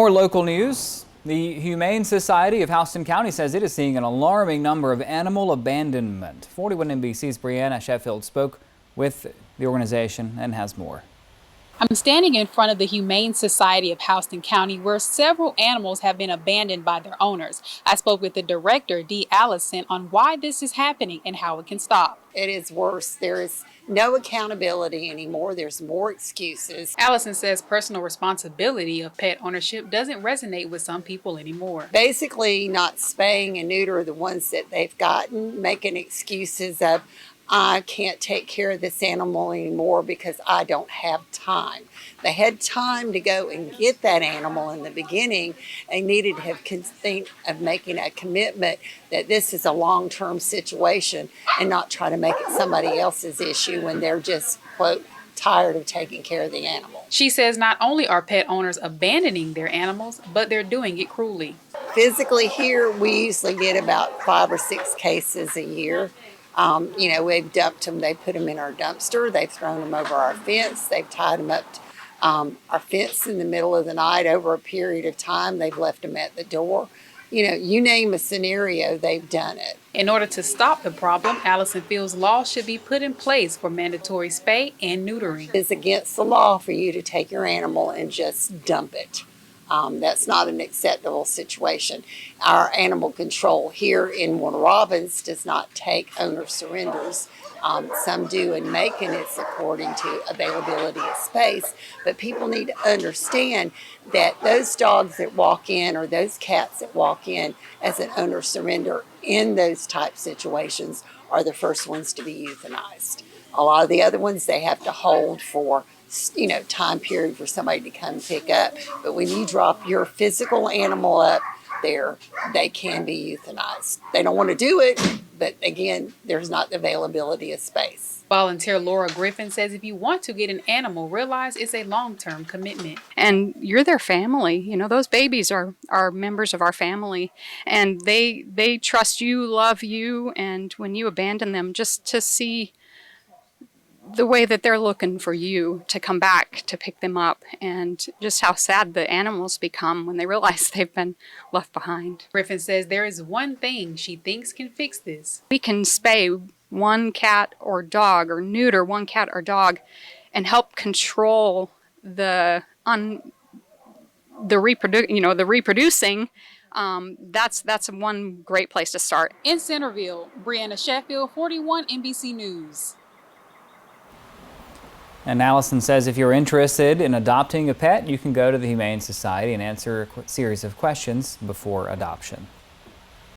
More local news. The Humane Society of Houston County says it is seeing an alarming number of animal abandonment. 41 NBC's Brianna Sheffield spoke with the organization and has more. I'm standing in front of the Humane Society of Houston County, where several animals have been abandoned by their owners. I spoke with the director, Dee Allison, on why this is happening and how it can stop. It is worse. There is no accountability anymore. There's more excuses. Allison says personal responsibility of pet ownership doesn't resonate with some people anymore. Basically, not spaying and neuter the ones that they've gotten, making excuses of, I can't take care of this animal anymore because I don't have time. They had time to go and get that animal in the beginning. They needed to have think of making a commitment that this is a long-term situation and not try to make it somebody else's issue when they're just, quote, tired of taking care of the animal. She says not only are pet owners abandoning their animals, but they're doing it cruelly. Physically here, we usually get about 5 or 6 cases a year. We've dumped them, they put them in our dumpster, they've thrown them over our fence, they've tied them up to our fence in the middle of the night over a period of time, they've left them at the door. You name a scenario, they've done it. In order to stop the problem, Allison feels laws should be put in place for mandatory spay and neutering. It's against the law for you to take your animal and just dump it. That's not an acceptable situation. Our animal control here in Warner Robins does not take owner surrenders. Some do in Macon, it's according to availability of space, but people need to understand that those dogs that walk in or those cats that walk in as an owner surrender in those type situations are the first ones to be euthanized. A lot of the other ones they have to hold for time period for somebody to come pick up. But when you drop your physical animal up there, they can be euthanized. They don't want to do it, but again, there's not the availability of space. Volunteer Laura Griffin says if you want to get an animal, realize it's a long-term commitment. And you're their family. Those babies are members of our family, and they trust you, love you, and when you abandon them, just to see the way that they're looking for you to come back to pick them up, and just how sad the animals become when they realize they've been left behind. Griffin says there is one thing she thinks can fix this. We can spay one cat or dog or neuter one cat or dog and help control the reproducing. That's one great place to start. In Centerville, Brianna Sheffield, 41 NBC News. And Allison says if you're interested in adopting a pet, you can go to the Humane Society and answer a series of questions before adoption.